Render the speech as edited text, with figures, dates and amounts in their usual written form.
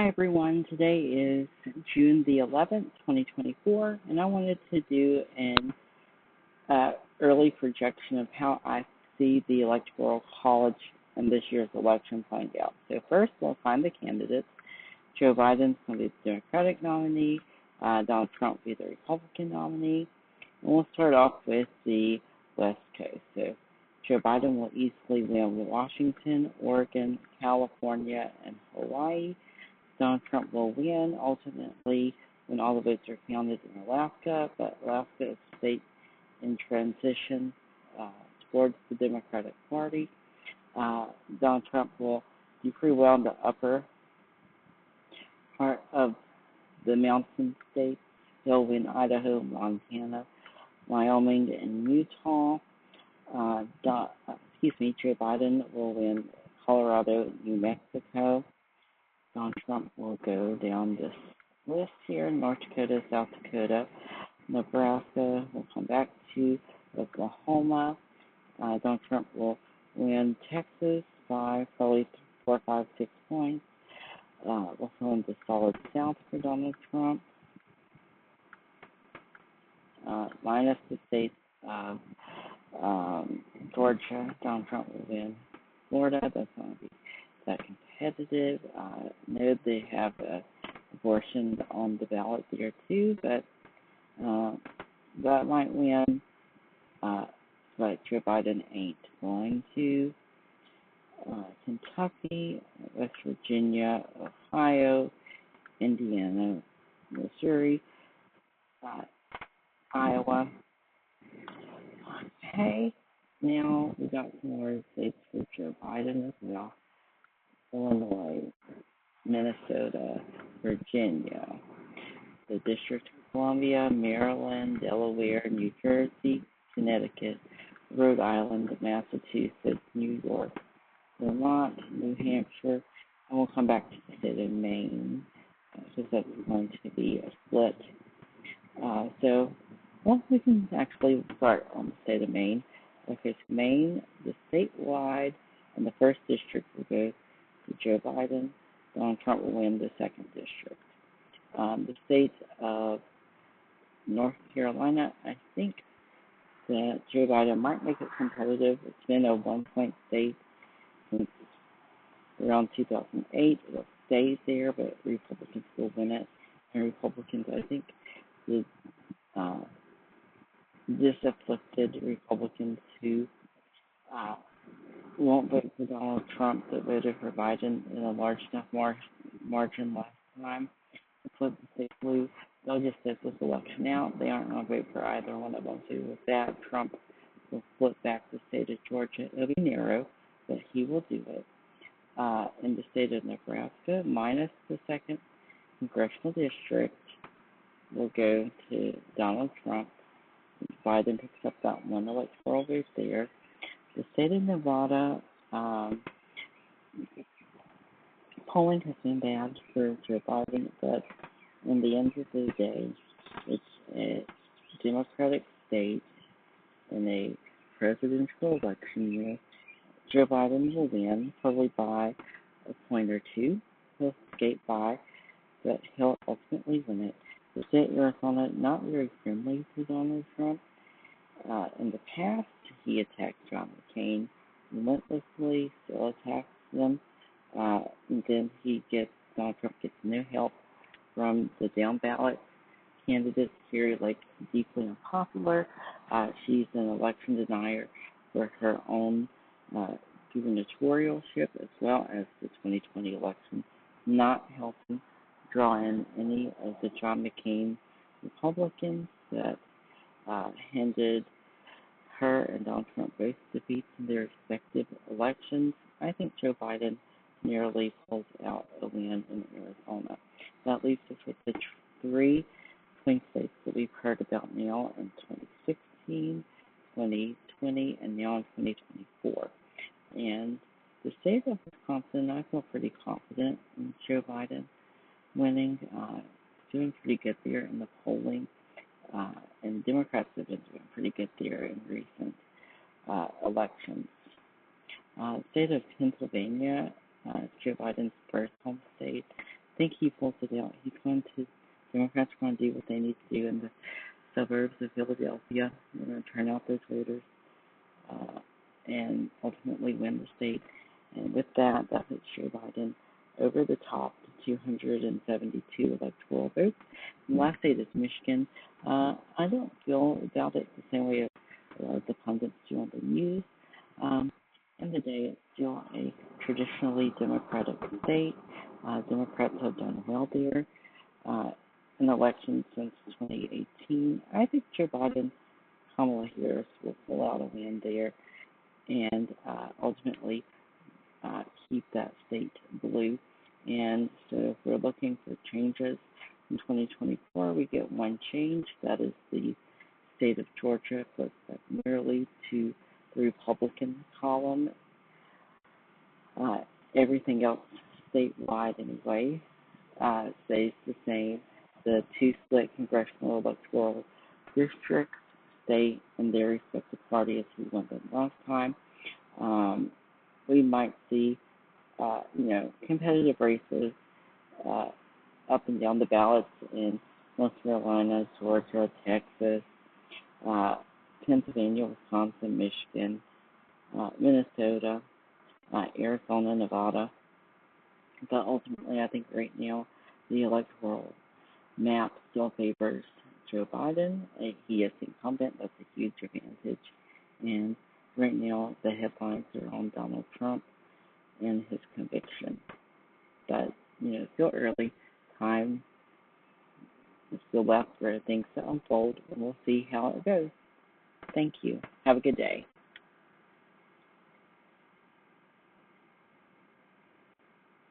Hi everyone, today is June the 11th, 2024, and I wanted to do an early projection of how I see the Electoral College and this year's election playing out. So first, we'll find the candidates. Joe Biden's going to be the Democratic nominee, Donald Trump will be the Republican nominee, and we'll start off with the West Coast. So Joe Biden will easily win Washington, Oregon, California, and Hawaii. Donald Trump will win ultimately when all the votes are counted in Alaska, but Alaska is a state in transition towards the Democratic Party. Donald Trump will do pretty well in the upper part of the mountain states. He'll win Idaho, Montana, Wyoming, and Utah. Joe Biden will win Colorado, New Mexico. Donald Trump will go down this list here: North Dakota, South Dakota, Nebraska. We'll come back to Oklahoma. Donald Trump will win Texas by probably 4, 5, 6 points. We'll throw in the solid South for Donald Trump, minus the state of Georgia. Donald Trump will win Florida. That's not going to be that competitive. Know they have abortion on the ballot there too, but that might win. But Joe Biden ain't going to. Kentucky, West Virginia, Ohio, Indiana, Missouri, Iowa. Okay, now we got some more states for Joe Biden as well: Illinois, Minnesota, Virginia, the District of Columbia, Maryland, Delaware, New Jersey, Connecticut, Rhode Island, Massachusetts, New York, Vermont, New Hampshire, and we'll come back to the state of Maine, because that's going to be a split. We can actually start on the state of Maine. Okay, so Maine, the statewide, and the first district will go to Joe Biden. Donald Trump will win the second district. The state of North Carolina, I think that Joe Biden might make it competitive. It's been a one-point state since around 2008. It'll stay there, but Republicans will win it. And Republicans, I think, the disafflicted Republicans who won't vote for Donald Trump that voted for Biden in a large enough margin last time to flip the state blue, they'll just sit this election out. They aren't going to vote for either one of them. So with that, Trump will flip back the state of Georgia. It'll be narrow, but he will do it. In the state of Nebraska, minus the second congressional district, will go to Donald Trump. Biden picks up that one electoral vote there. The state of Nevada, polling has been bad for Joe Biden, but in the end of the day, it's a Democratic state in a presidential election year. Joe Biden will win, probably by a point or two. He'll skate by, but he'll ultimately win it. The state of Arizona, not very friendly to Donald Trump. In the past, he attacked John McCain relentlessly, still attacks them. And then Donald Trump gets no help from the down ballot candidates. Carrie Lake is deeply unpopular. She's an election denier for her own gubernatorialship as well as the 2020 election, not helping draw in any of the John McCain Republicans that handed her and Donald Trump both defeats in their respective elections. I think Joe Biden nearly pulls out a win in Arizona. That leaves us with the three swing states that we've heard about now in 2016, 2020, and now in 2024. And the state of Wisconsin, I feel pretty confident in Joe Biden winning, doing pretty good there in the polling. And Democrats have been doing pretty good there in recent elections. State of Pennsylvania, Joe Biden's first home state. think he pulls it out. Democrats are going to do what they need to do in the suburbs of Philadelphia. They're going to turn out those voters and ultimately win the state. And with that, that puts Joe Biden over the top to 272 electoral votes. And the last state is Michigan. I don't feel about it the same way a lot of the pundits do on the news. In the day, it's still a traditionally Democratic state. Democrats have done well there in elections since 2018. I think Joe Biden, Kamala Harris will pull out a win there and ultimately keep that state blue. And so if we're looking for changes in 2024, we get one change. That is the state of Georgia flips back merely to the Republican column. Everything else statewide anyway stays the same. The two split congressional electoral districts stay in their respective party as we went them last time. We might see, competitive races up and down the ballots in North Carolina, Georgia, Texas, Pennsylvania, Wisconsin, Michigan, Minnesota, Arizona, Nevada. But ultimately, I think right now the electoral map still favors Joe Biden. He is the incumbent. That's a huge advantage. And right now, the headlines are on Donald Trump and his conviction. But, still early. Time is still left for things to unfold, and we'll see how it goes. Thank you. Have a good day.